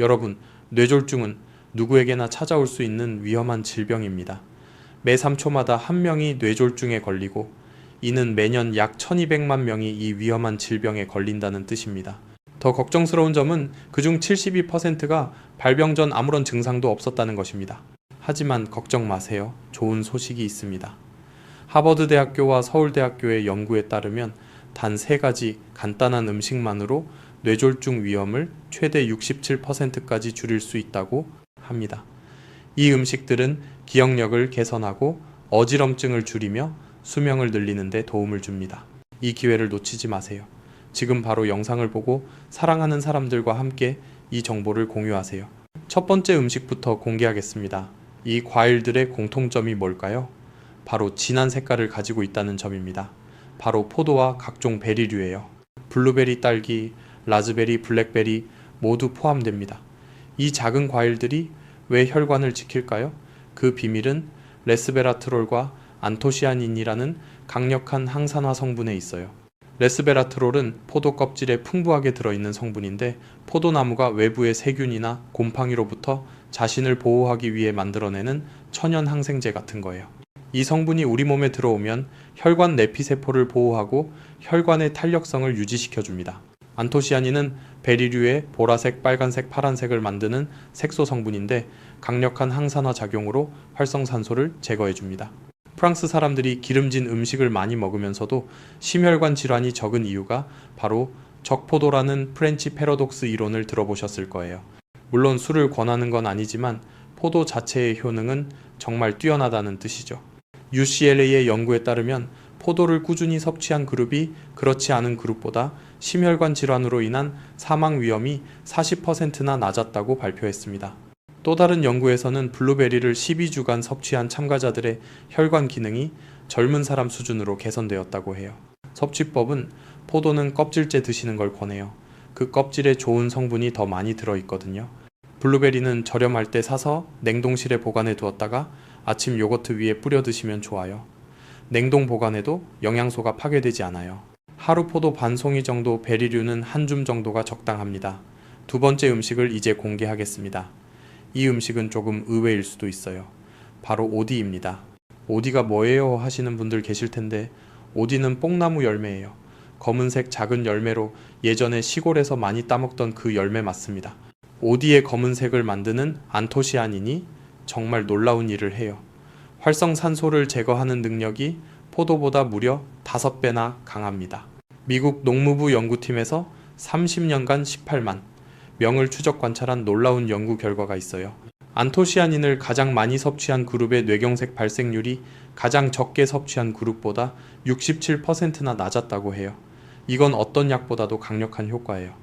여러분, 뇌졸중은 누구에게나 찾아올 수 있는 위험한 질병입니다. 매 3초마다 한 명이 뇌졸중에 걸리고 이는 매년 약 1200만 명이 이 위험한 질병에 걸린다는 뜻입니다. 더 걱정스러운 점은 그중 72%가 발병 전 아무런 증상도 없었다는 것입니다. 하지만 걱정 마세요. 좋은 소식이 있습니다. 하버드대학교와 서울대학교의 연구에 따르면 단 3가지 간단한 음식만으로 뇌졸중 위험을 최대 67%까지 줄일 수 있다고 합니다. 이 음식들은 기억력을 개선하고 어지럼증을 줄이며 수명을 늘리는 데 도움을 줍니다. 이 기회를 놓치지 마세요. 지금 바로 영상을 보고 사랑하는 사람들과 함께 이 정보를 공유하세요. 첫 번째 음식부터 공개하겠습니다. 이 과일들의 공통점이 뭘까요? 바로 진한 색깔을 가지고 있다는 점입니다. 바로 포도와 각종 베리류예요. 블루베리, 딸기, 라즈베리, 블랙베리 모두 포함됩니다. 이 작은 과일들이 왜 혈관을 지킬까요? 그 비밀은 레스베라트롤과 안토시아닌이라는 강력한 항산화 성분에 있어요. 레스베라트롤은 포도 껍질에 풍부하게 들어있는 성분인데 포도나무가 외부의 세균이나 곰팡이로부터 자신을 보호하기 위해 만들어내는 천연 항생제 같은 거예요. 이 성분이 우리 몸에 들어오면 혈관 내피세포를 보호하고 혈관의 탄력성을 유지시켜줍니다. 안토시아닌은 베리류의 보라색, 빨간색, 파란색을 만드는 색소 성분인데 강력한 항산화 작용으로 활성산소를 제거해줍니다. 프랑스 사람들이 기름진 음식을 많이 먹으면서도 심혈관 질환이 적은 이유가 바로 적포도라는 프렌치 패러독스 이론을 들어보셨을 거예요. 물론 술을 권하는 건 아니지만 포도 자체의 효능은 정말 뛰어나다는 뜻이죠. UCLA의 연구에 따르면 포도를 꾸준히 섭취한 그룹이 그렇지 않은 그룹보다 심혈관 질환으로 인한 사망 위험이 40%나 낮았다고 발표했습니다. 또 다른 연구에서는 블루베리를 12주간 섭취한 참가자들의 혈관 기능이 젊은 사람 수준으로 개선되었다고 해요. 섭취법은 포도는 껍질째 드시는 걸 권해요. 그 껍질에 좋은 성분이 더 많이 들어있거든요. 블루베리는 저렴할 때 사서 냉동실에 보관해 두었다가 아침 요거트 위에 뿌려 드시면 좋아요. 냉동 보관해도 영양소가 파괴되지 않아요. 하루 포도 반 송이 정도 베리류는 한 줌 정도가 적당합니다. 두 번째 음식을 이제 공개하겠습니다. 이 음식은 조금 의외일 수도 있어요. 바로 오디입니다. 오디가 뭐예요 하시는 분들 계실 텐데 오디는 뽕나무 열매예요. 검은색 작은 열매로 예전에 시골에서 많이 따먹던 그 열매 맞습니다. 오디의 검은색을 만드는 안토시아닌이 정말 놀라운 일을 해요. 활성산소를 제거하는 능력이 포도보다 무려 5배나 강합니다. 미국 농무부 연구팀에서 30년간 18만 명을 추적 관찰한 놀라운 연구 결과가 있어요. 안토시아닌을 가장 많이 섭취한 그룹의 뇌경색 발생률이 가장 적게 섭취한 그룹보다 67%나 낮았다고 해요. 이건 어떤 약보다도 강력한 효과예요.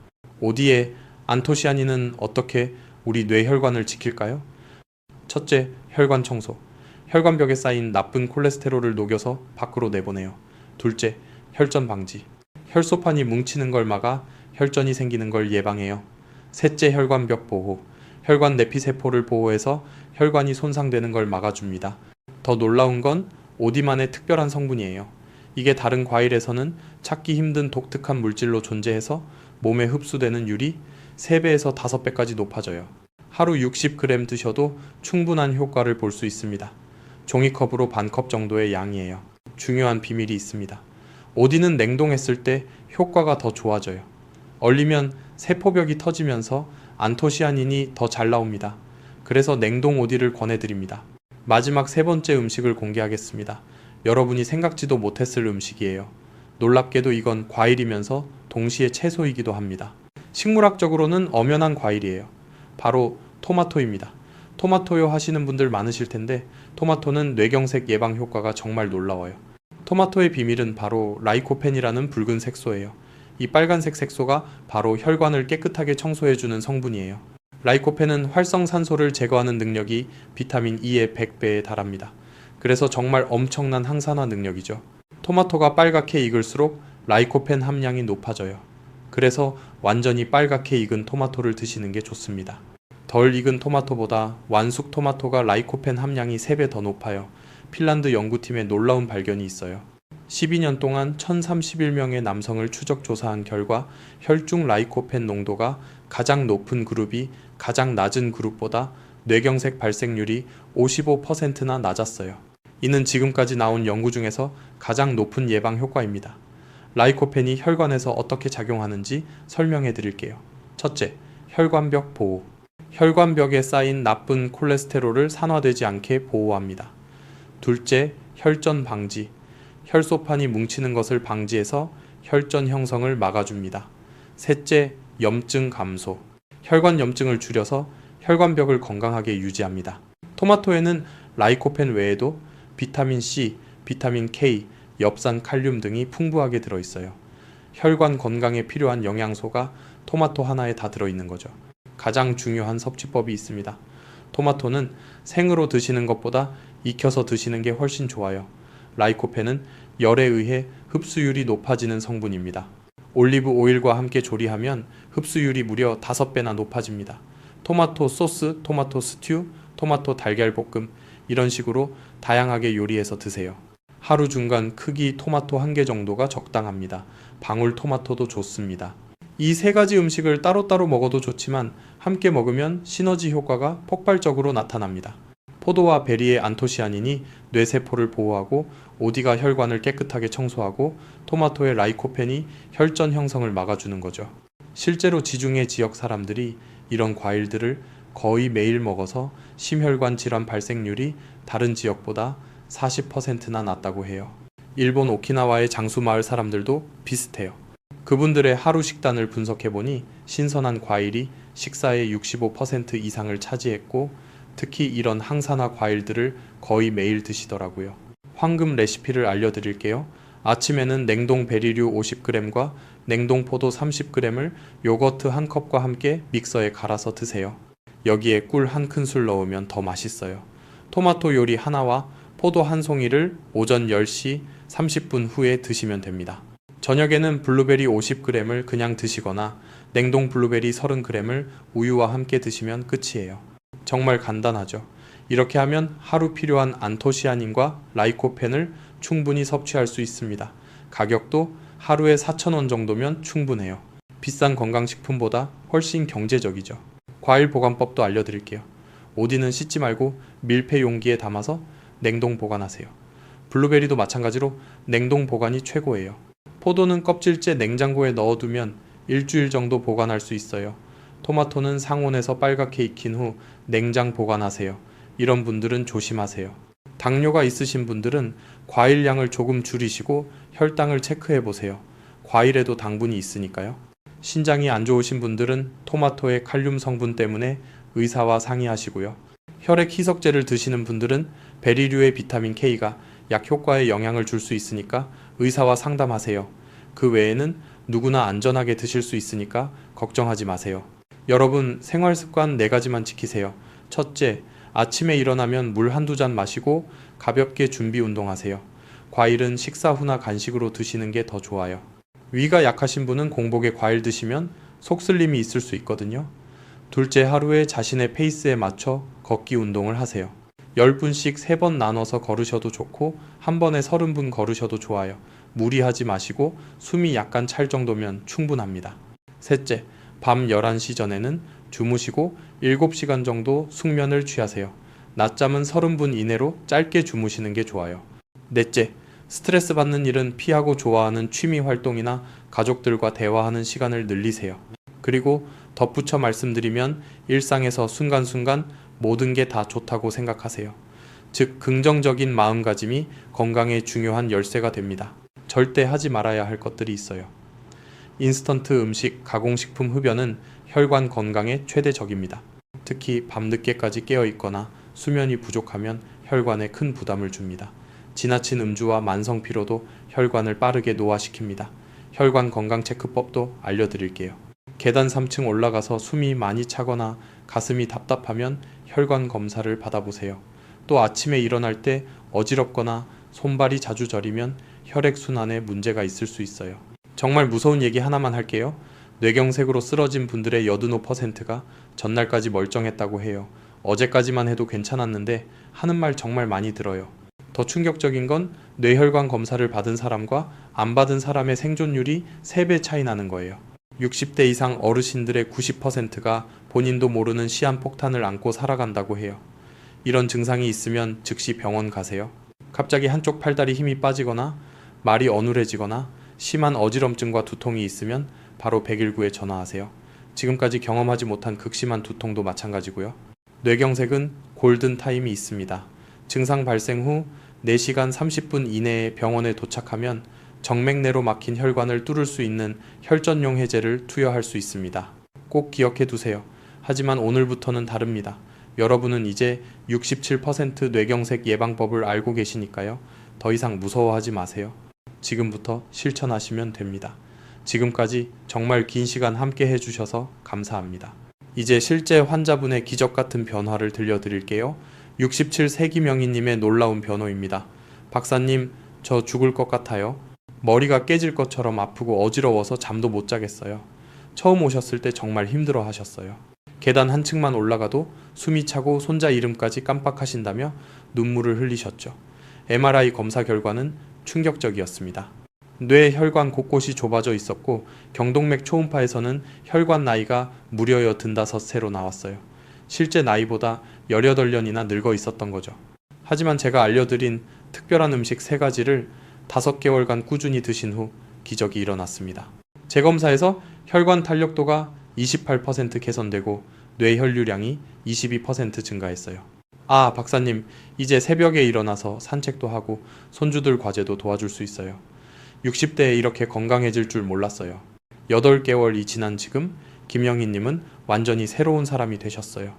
오디의 안토시아닌은 어떻게 우리 뇌혈관을 지킬까요? 첫째, 혈관 청소. 혈관벽에 쌓인 나쁜 콜레스테롤을 녹여서 밖으로 내보내요. 둘째, 혈전 방지. 혈소판이 뭉치는 걸 막아 혈전이 생기는 걸 예방해요. 셋째, 혈관벽 보호. 혈관 내피세포를 보호해서 혈관이 손상되는 걸 막아줍니다. 더 놀라운 건 오디만의 특별한 성분이에요. 이게 다른 과일에서는 찾기 힘든 독특한 물질로 존재해서 몸에 흡수되는 율이 3배에서 5배까지 높아져요. 하루 60g 드셔도 충분한 효과를 볼 수 있습니다. 종이컵으로 반컵 정도의 양이에요. 중요한 비밀이 있습니다. 오디는 냉동했을 때 효과가 더 좋아져요. 얼리면 세포벽이 터지면서 안토시아닌이 더 잘 나옵니다. 그래서 냉동 오디를 권해드립니다. 마지막 세 번째 음식을 공개하겠습니다. 여러분이 생각지도 못했을 음식이에요. 놀랍게도 이건 과일이면서 동시에 채소이기도 합니다. 식물학적으로는 엄연한 과일이에요. 바로 토마토입니다. 토마토요 하시는 분들 많으실 텐데 토마토는 뇌경색 예방 효과가 정말 놀라워요. 토마토의 비밀은 바로 라이코펜이라는 붉은 색소예요. 이 빨간색 색소가 바로 혈관을 깨끗하게 청소해주는 성분이에요. 라이코펜은 활성산소를 제거하는 능력이 비타민 E의 100배에 달합니다. 그래서 정말 엄청난 항산화 능력이죠. 토마토가 빨갛게 익을수록 라이코펜 함량이 높아져요. 그래서 완전히 빨갛게 익은 토마토를 드시는 게 좋습니다. 덜 익은 토마토보다 완숙 토마토가 라이코펜 함량이 3배 더 높아요. 핀란드 연구팀의 놀라운 발견이 있어요. 12년 동안 1031명의 남성을 추적 조사한 결과 혈중 라이코펜 농도가 가장 높은 그룹이 가장 낮은 그룹보다 뇌경색 발생률이 55%나 낮았어요. 이는 지금까지 나온 연구 중에서 가장 높은 예방 효과입니다. 라이코펜이 혈관에서 어떻게 작용하는지 설명해 드릴게요. 첫째, 혈관벽 보호. 혈관벽에 쌓인 나쁜 콜레스테롤을 산화되지 않게 보호합니다. 둘째, 혈전 방지. 혈소판이 뭉치는 것을 방지해서 혈전 형성을 막아줍니다. 셋째, 염증 감소. 혈관 염증을 줄여서 혈관벽을 건강하게 유지합니다. 토마토에는 라이코펜 외에도 비타민 C, 비타민 K, 엽산, 칼륨 등이 풍부하게 들어있어요. 혈관 건강에 필요한 영양소가 토마토 하나에 다 들어있는 거죠. 가장 중요한 섭취법이 있습니다. 토마토는 생으로 드시는 것보다 익혀서 드시는 게 훨씬 좋아요. 라이코펜은 열에 의해 흡수율이 높아지는 성분입니다. 올리브 오일과 함께 조리하면 흡수율이 무려 5배나 높아집니다. 토마토 소스, 토마토 스튜, 토마토 달걀 볶음 이런 식으로 다양하게 요리해서 드세요. 하루 중간 크기 토마토 1개 정도가 적당합니다. 방울 토마토도 좋습니다. 이 세 가지 음식을 따로따로 먹어도 좋지만 함께 먹으면 시너지 효과가 폭발적으로 나타납니다. 포도와 베리의 안토시아닌이 뇌세포를 보호하고 오디가 혈관을 깨끗하게 청소하고 토마토의 라이코펜이 혈전 형성을 막아주는 거죠. 실제로 지중해 지역 사람들이 이런 과일들을 거의 매일 먹어서 심혈관 질환 발생률이 다른 지역보다 40%나 낮다고 해요. 일본 오키나와의 장수 마을 사람들도 비슷해요. 그분들의 하루 식단을 분석해보니 신선한 과일이 식사의 65% 이상을 차지했고 특히 이런 항산화 과일들을 거의 매일 드시더라고요. 황금 레시피를 알려드릴게요. 아침에는 냉동 베리류 50g과 냉동 포도 30g을 요거트 1컵과 함께 믹서에 갈아서 드세요. 여기에 꿀 1큰술 넣으면 더 맛있어요. 토마토 요리 하나와 포도 한 송이를 오전 10시 30분 후에 드시면 됩니다. 저녁에는 블루베리 50g을 그냥 드시거나 냉동 블루베리 30g을 우유와 함께 드시면 끝이에요. 정말 간단하죠. 이렇게 하면 하루 필요한 안토시아닌과 라이코펜을 충분히 섭취할 수 있습니다. 가격도 하루에 4,000원 정도면 충분해요. 비싼 건강식품보다 훨씬 경제적이죠. 과일 보관법도 알려드릴게요. 오디는 씻지 말고 밀폐 용기에 담아서 냉동 보관하세요. 블루베리도 마찬가지로 냉동 보관이 최고예요. 포도는 껍질째 냉장고에 넣어두면 일주일 정도 보관할 수 있어요. 토마토는 상온에서 빨갛게 익힌 후 냉장 보관하세요. 이런 분들은 조심하세요. 당뇨가 있으신 분들은 과일량을 조금 줄이시고 혈당을 체크해 보세요. 과일에도 당분이 있으니까요. 신장이 안 좋으신 분들은 토마토의 칼륨 성분 때문에 의사와 상의하시고요. 혈액 희석제를 드시는 분들은 베리류의 비타민 K가 약 효과에 영향을 줄 수 있으니까 의사와 상담하세요. 그 외에는 누구나 안전하게 드실 수 있으니까 걱정하지 마세요. 여러분, 생활습관 4가지만 지키세요. 첫째, 아침에 일어나면 물 한두 잔 마시고 가볍게 준비 운동하세요. 과일은 식사 후나 간식으로 드시는 게 더 좋아요. 위가 약하신 분은 공복에 과일 드시면 속쓰림이 있을 수 있거든요. 둘째, 하루에 자신의 페이스에 맞춰 걷기 운동을 하세요. 10분씩 3번 나눠서 걸으셔도 좋고 한 번에 30분 걸으셔도 좋아요. 무리하지 마시고 숨이 약간 찰 정도면 충분합니다. 셋째, 밤 11시 전에는 주무시고 7시간 정도 숙면을 취하세요. 낮잠은 30분 이내로 짧게 주무시는 게 좋아요. 넷째, 스트레스 받는 일은 피하고 좋아하는 취미 활동이나 가족들과 대화하는 시간을 늘리세요. 그리고 덧붙여 말씀드리면 일상에서 순간순간 모든 게 다 좋다고 생각하세요. 즉, 긍정적인 마음가짐이 건강에 중요한 열쇠가 됩니다. 절대 하지 말아야 할 것들이 있어요. 인스턴트 음식, 가공식품 흡연은 혈관 건강에 최대적입니다. 특히 밤늦게까지 깨어 있거나 수면이 부족하면 혈관에 큰 부담을 줍니다. 지나친 음주와 만성 피로도 혈관을 빠르게 노화시킵니다. 혈관 건강 체크법도 알려드릴게요. 계단 3층 올라가서 숨이 많이 차거나 가슴이 답답하면 혈관 검사를 받아보세요. 또 아침에 일어날 때 어지럽거나 손발이 자주 저리면 혈액순환에 문제가 있을 수 있어요. 정말 무서운 얘기 하나만 할게요. 뇌경색으로 쓰러진 분들의 85%가 전날까지 멀쩡했다고 해요. 어제까지만 해도 괜찮았는데 하는 말 정말 많이 들어요. 더 충격적인 건 뇌혈관 검사를 받은 사람과 안 받은 사람의 생존율이 3배 차이 나는 거예요. 60대 이상 어르신들의 90%가 본인도 모르는 시한폭탄을 안고 살아간다고 해요. 이런 증상이 있으면 즉시 병원 가세요. 갑자기 한쪽 팔다리 힘이 빠지거나 말이 어눌해지거나 심한 어지럼증과 두통이 있으면 바로 119에 전화하세요. 지금까지 경험하지 못한 극심한 두통도 마찬가지고요. 뇌경색은 골든타임이 있습니다. 증상 발생 후 4시간 30분 이내에 병원에 도착하면 정맥내로 막힌 혈관을 뚫을 수 있는 혈전용 해제를 투여할 수 있습니다. 꼭 기억해 두세요. 하지만 오늘부터는 다릅니다. 여러분은 이제 67% 뇌경색 예방법을 알고 계시니까요. 더 이상 무서워하지 마세요. 지금부터 실천하시면 됩니다. 지금까지 정말 긴 시간 함께 해주셔서 감사합니다. 이제 실제 환자분의 기적 같은 변화를 들려드릴게요. 67세기 명의님의 놀라운 변호입니다. 박사님, 저 죽을 것 같아요. 머리가 깨질 것처럼 아프고 어지러워서 잠도 못 자겠어요. 처음 오셨을 때 정말 힘들어 하셨어요. 계단 한 층만 올라가도 숨이 차고 손자 이름까지 깜빡하신다며 눈물을 흘리셨죠. MRI 검사 결과는 충격적이었습니다. 뇌 혈관 곳곳이 좁아져 있었고 경동맥 초음파에서는 혈관 나이가 무려 85세로 나왔어요. 실제 나이보다 18년이나 늙어 있었던 거죠. 하지만 제가 알려드린 특별한 음식 3가지를 5개월간 꾸준히 드신 후 기적이 일어났습니다. 재검사에서 혈관 탄력도가 28% 개선되고 뇌혈류량이 22% 증가했어요. 아, 박사님, 이제 새벽에 일어나서 산책도 하고 손주들 과제도 도와줄 수 있어요. 60대에 이렇게 건강해질 줄 몰랐어요. 8개월이 지난 지금 김영희님은 완전히 새로운 사람이 되셨어요.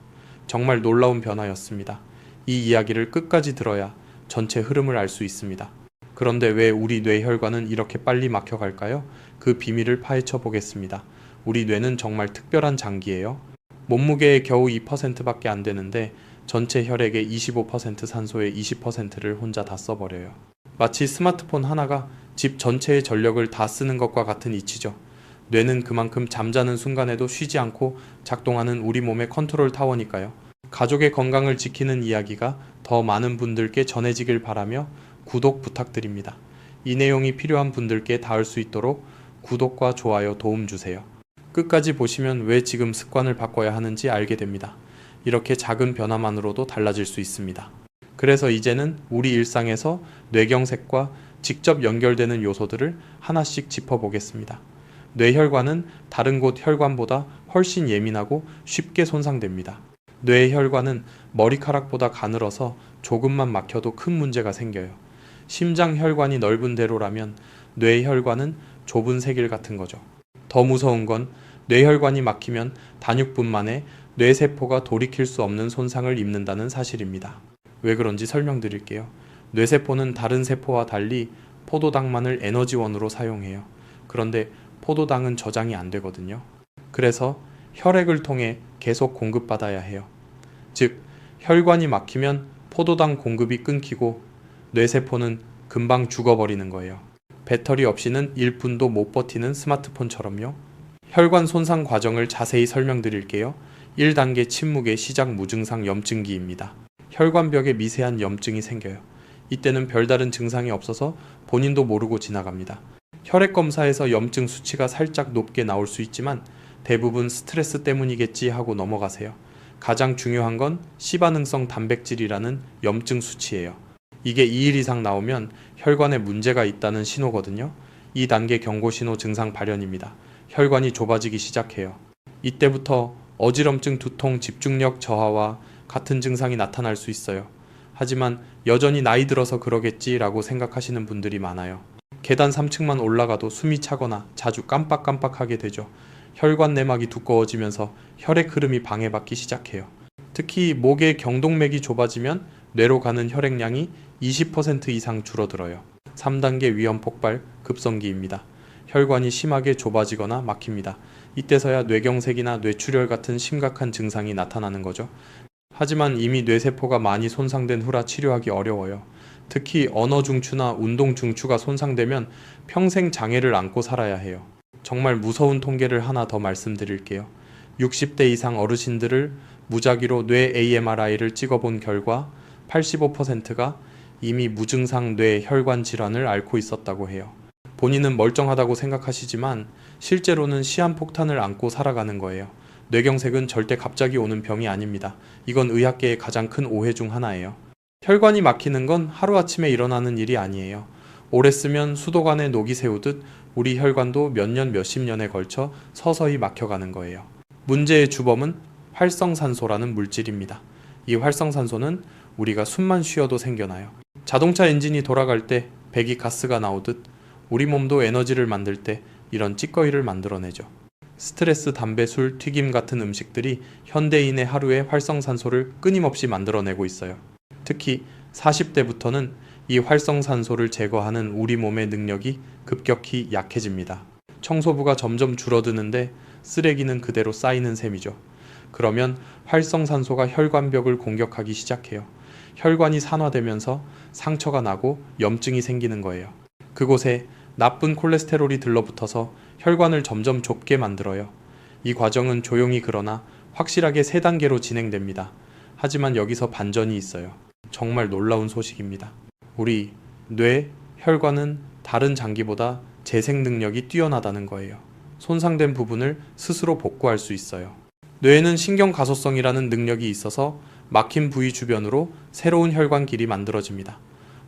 정말 놀라운 변화였습니다. 이 이야기를 끝까지 들어야 전체 흐름을 알 수 있습니다. 그런데 왜 우리 뇌혈관은 이렇게 빨리 막혀갈까요? 그 비밀을 파헤쳐 보겠습니다. 우리 뇌는 정말 특별한 장기예요. 몸무게의 겨우 2%밖에 안 되는데 전체 혈액의 25% 산소의 20%를 혼자 다 써버려요. 마치 스마트폰 하나가 집 전체의 전력을 다 쓰는 것과 같은 이치죠. 뇌는 그만큼 잠자는 순간에도 쉬지 않고 작동하는 우리 몸의 컨트롤 타워니까요. 가족의 건강을 지키는 이야기가 더 많은 분들께 전해지길 바라며 구독 부탁드립니다. 이 내용이 필요한 분들께 닿을 수 있도록 구독과 좋아요 도움 주세요. 끝까지 보시면 왜 지금 습관을 바꿔야 하는지 알게 됩니다. 이렇게 작은 변화만으로도 달라질 수 있습니다. 그래서 이제는 우리 일상에서 뇌경색과 직접 연결되는 요소들을 하나씩 짚어보겠습니다. 뇌혈관은 다른 곳 혈관보다 훨씬 예민하고 쉽게 손상됩니다. 뇌혈관은 머리카락보다 가늘어서 조금만 막혀도 큰 문제가 생겨요. 심장혈관이 넓은 대로라면 뇌혈관은 좁은 세길 같은 거죠. 더 무서운 건 뇌혈관이 막히면 단육분 만에 뇌세포가 돌이킬 수 없는 손상을 입는다는 사실입니다. 왜 그런지 설명드릴게요. 뇌세포는 다른 세포와 달리 포도당만을 에너지원으로 사용해요. 그런데 포도당은 저장이 안 되거든요. 그래서 혈액을 통해 계속 공급받아야 해요. 즉, 혈관이 막히면 포도당 공급이 끊기고 뇌세포는 금방 죽어버리는 거예요. 배터리 없이는 1분도 못 버티는 스마트폰처럼요. 혈관 손상 과정을 자세히 설명드릴게요. 1단계 침묵의 시작 무증상 염증기입니다. 혈관벽에 미세한 염증이 생겨요. 이때는 별다른 증상이 없어서 본인도 모르고 지나갑니다. 혈액 검사에서 염증 수치가 살짝 높게 나올 수 있지만 대부분 스트레스 때문이겠지 하고 넘어가세요. 가장 중요한 건 C반응성 단백질이라는 염증 수치예요. 이게 2일 이상 나오면 혈관에 문제가 있다는 신호거든요. 2단계 경고신호 증상 발현입니다. 혈관이 좁아지기 시작해요. 이때부터 어지럼증, 두통, 집중력 저하와 같은 증상이 나타날 수 있어요. 하지만 여전히 나이 들어서 그러겠지라고 생각하시는 분들이 많아요. 계단 3층만 올라가도 숨이 차거나 자주 깜빡깜빡하게 되죠. 혈관 내막이 두꺼워지면서 혈액 흐름이 방해받기 시작해요. 특히 목의 경동맥이 좁아지면 뇌로 가는 혈액량이 20% 이상 줄어들어요. 3단계 위험 폭발 급성기입니다. 혈관이 심하게 좁아지거나 막힙니다. 이때서야 뇌경색이나 뇌출혈 같은 심각한 증상이 나타나는 거죠. 하지만 이미 뇌세포가 많이 손상된 후라 치료하기 어려워요. 특히 언어 중추나 운동 중추가 손상되면 평생 장애를 안고 살아야 해요. 정말 무서운 통계를 하나 더 말씀드릴게요. 60대 이상 어르신들을 무작위로 뇌 AMRI를 찍어본 결과 85%가 이미 무증상 뇌 혈관 질환을 앓고 있었다고 해요. 본인은 멀쩡하다고 생각하시지만 실제로는 시한폭탄을 안고 살아가는 거예요. 뇌경색은 절대 갑자기 오는 병이 아닙니다. 이건 의학계의 가장 큰 오해 중 하나예요. 혈관이 막히는 건 하루아침에 일어나는 일이 아니에요. 오래 쓰면 수도관에 녹이 새우듯 우리 혈관도 몇 년, 몇십 년에 걸쳐 서서히 막혀가는 거예요. 문제의 주범은 활성산소라는 물질입니다. 이 활성산소는 우리가 숨만 쉬어도 생겨나요. 자동차 엔진이 돌아갈 때 배기가스가 나오듯 우리 몸도 에너지를 만들 때 이런 찌꺼기를 만들어내죠. 스트레스, 담배, 술, 튀김 같은 음식들이 현대인의 하루에 활성산소를 끊임없이 만들어내고 있어요. 특히 40대부터는 이 활성산소를 제거하는 우리 몸의 능력이 급격히 약해집니다. 청소부가 점점 줄어드는데 쓰레기는 그대로 쌓이는 셈이죠. 그러면 활성산소가 혈관벽을 공격하기 시작해요. 혈관이 산화되면서 상처가 나고 염증이 생기는 거예요. 그곳에 나쁜 콜레스테롤이 들러붙어서 혈관을 점점 좁게 만들어요. 이 과정은 조용히 그러나 확실하게 3단계로 진행됩니다. 하지만 여기서 반전이 있어요. 정말 놀라운 소식입니다. 우리 뇌, 혈관은 다른 장기보다 재생 능력이 뛰어나다는 거예요. 손상된 부분을 스스로 복구할 수 있어요. 뇌에는 신경가소성이라는 능력이 있어서 막힌 부위 주변으로 새로운 혈관길이 만들어집니다.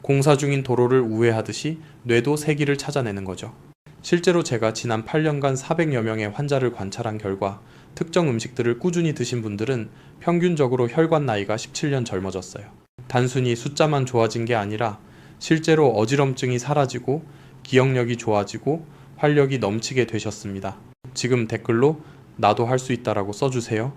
공사 중인 도로를 우회하듯이 뇌도 새 길을 찾아내는 거죠. 실제로 제가 지난 8년간 400여 명의 환자를 관찰한 결과 특정 음식들을 꾸준히 드신 분들은 평균적으로 혈관 나이가 17년 젊어졌어요. 단순히 숫자만 좋아진 게 아니라 실제로 어지럼증이 사라지고 기억력이 좋아지고 활력이 넘치게 되셨습니다. 지금 댓글로 나도 할 수 있다라고 써주세요.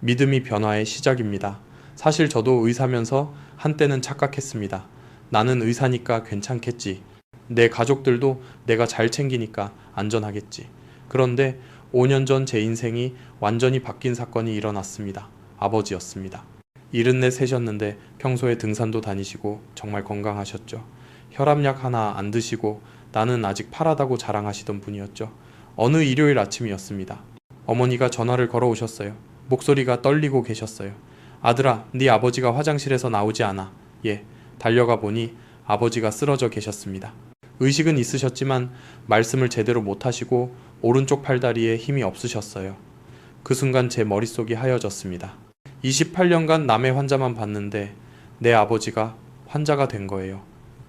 믿음이 변화의 시작입니다. 사실 저도 의사면서 한때는 착각했습니다. 나는 의사니까 괜찮겠지. 내 가족들도 내가 잘 챙기니까 안전하겠지. 그런데 5년 전 제 인생이 완전히 바뀐 사건이 일어났습니다. 아버지였습니다. 74세셨는데 평소에 등산도 다니시고 정말 건강하셨죠. 혈압약 하나 안 드시고 나는 아직 파랗다고 자랑하시던 분이었죠. 어느 일요일 아침이었습니다. 어머니가 전화를 걸어오셨어요. 목소리가 떨리고 계셨어요. 아들아, 네 아버지가 화장실에서 나오지 않아. 예, 달려가 보니 아버지가 쓰러져 계셨습니다. 의식은 있으셨지만 말씀을 제대로 못하시고 오른쪽 팔다리에 힘이 없으셨어요. 그 순간 제 머릿속이 하얘졌습니다. 28년간 남의 환자만 봤는데 내 아버지가 환자가 된 거예요.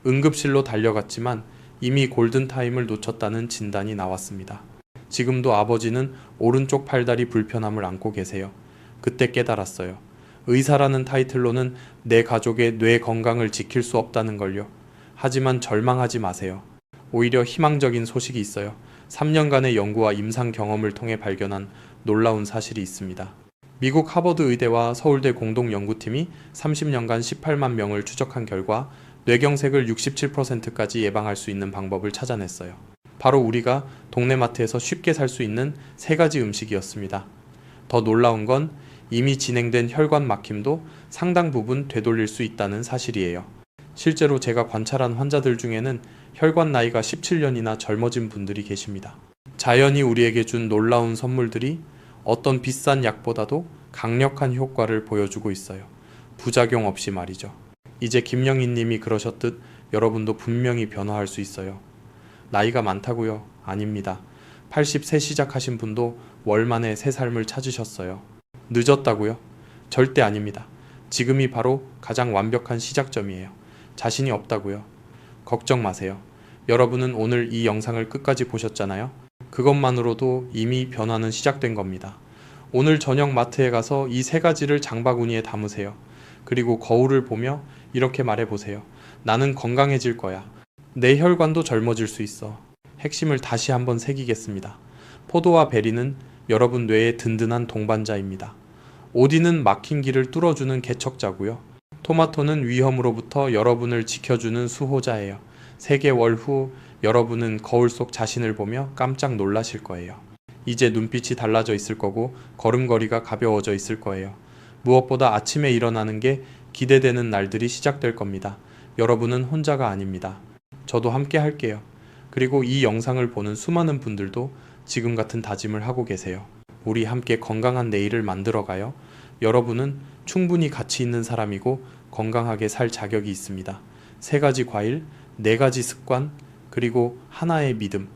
응급실로 달려갔지만 이미 골든타임을 놓쳤다는 진단이 나왔습니다. 지금도 아버지는 오른쪽 팔다리 불편함을 안고 계세요. 그때 깨달았어요. 의사라는 타이틀로는 내 가족의 뇌 건강을 지킬 수 없다는 걸요. 하지만 절망하지 마세요. 오히려 희망적인 소식이 있어요. 3년간의 연구와 임상 경험을 통해 발견한 놀라운 사실이 있습니다. 미국 하버드 의대와 서울대 공동연구팀이 30년간 18만 명을 추적한 결과 뇌경색을 67%까지 예방할 수 있는 방법을 찾아냈어요. 바로 우리가 동네 마트에서 쉽게 살 수 있는 3가지 음식이었습니다. 더 놀라운 건 이미 진행된 혈관 막힘도 상당 부분 되돌릴 수 있다는 사실이에요. 실제로 제가 관찰한 환자들 중에는 혈관 나이가 17년이나 젊어진 분들이 계십니다. 자연이 우리에게 준 놀라운 선물들이 어떤 비싼 약보다도 강력한 효과를 보여주고 있어요. 부작용 없이 말이죠. 이제 김영희 님이 그러셨듯 여러분도 분명히 변화할 수 있어요. 나이가 많다고요? 아닙니다. 80세 시작하신 분도 월 만에 새 삶을 찾으셨어요. 늦었다고요? 절대 아닙니다. 지금이 바로 가장 완벽한 시작점이에요. 자신이 없다고요? 걱정 마세요. 여러분은 오늘 이 영상을 끝까지 보셨잖아요. 그것만으로도 이미 변화는 시작된 겁니다. 오늘 저녁 마트에 가서 이 3가지를 장바구니에 담으세요. 그리고 거울을 보며 이렇게 말해보세요. 나는 건강해질 거야. 내 혈관도 젊어질 수 있어. 핵심을 다시 한번 새기겠습니다. 포도와 베리는 여러분 뇌의 든든한 동반자입니다. 오디는 막힌 길을 뚫어주는 개척자고요. 토마토는 위험으로부터 여러분을 지켜주는 수호자예요. 3개월 후 여러분은 거울 속 자신을 보며 깜짝 놀라실 거예요. 이제 눈빛이 달라져 있을 거고 걸음걸이가 가벼워져 있을 거예요. 무엇보다 아침에 일어나는 게 기대되는 날들이 시작될 겁니다. 여러분은 혼자가 아닙니다. 저도 함께 할게요. 그리고 이 영상을 보는 수많은 분들도 지금 같은 다짐을 하고 계세요. 우리 함께 건강한 내일을 만들어가요. 여러분은 충분히 가치 있는 사람이고 건강하게 살 자격이 있습니다. 3가지 과일, 4가지 습관, 그리고 하나의 믿음.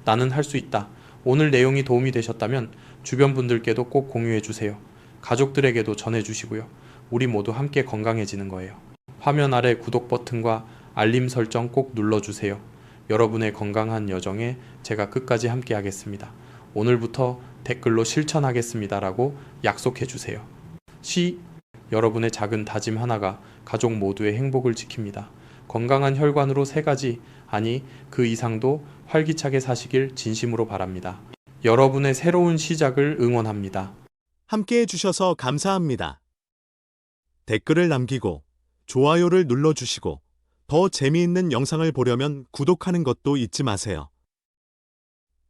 나는 할 수 있다. 오늘 내용이 도움이 되셨다면 주변 분들께도 꼭 공유해 주세요. 가족들에게도 전해 주시고요. 우리 모두 함께 건강해지는 거예요. 화면 아래 구독 버튼과 알림 설정 꼭 눌러주세요. 여러분의 건강한 여정에 제가 끝까지 함께 하겠습니다. 오늘부터 댓글로 실천하겠습니다라고 약속해 주세요. 여러분의 작은 다짐 하나가 가족 모두의 행복을 지킵니다. 건강한 혈관으로 3가지, 아니 그 이상도 활기차게 사시길 진심으로 바랍니다. 여러분의 새로운 시작을 응원합니다. 함께 해주셔서 감사합니다. 댓글을 남기고 좋아요를 눌러주시고 더 재미있는 영상을 보려면 구독하는 것도 잊지 마세요.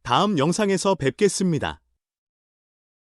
다음 영상에서 뵙겠습니다.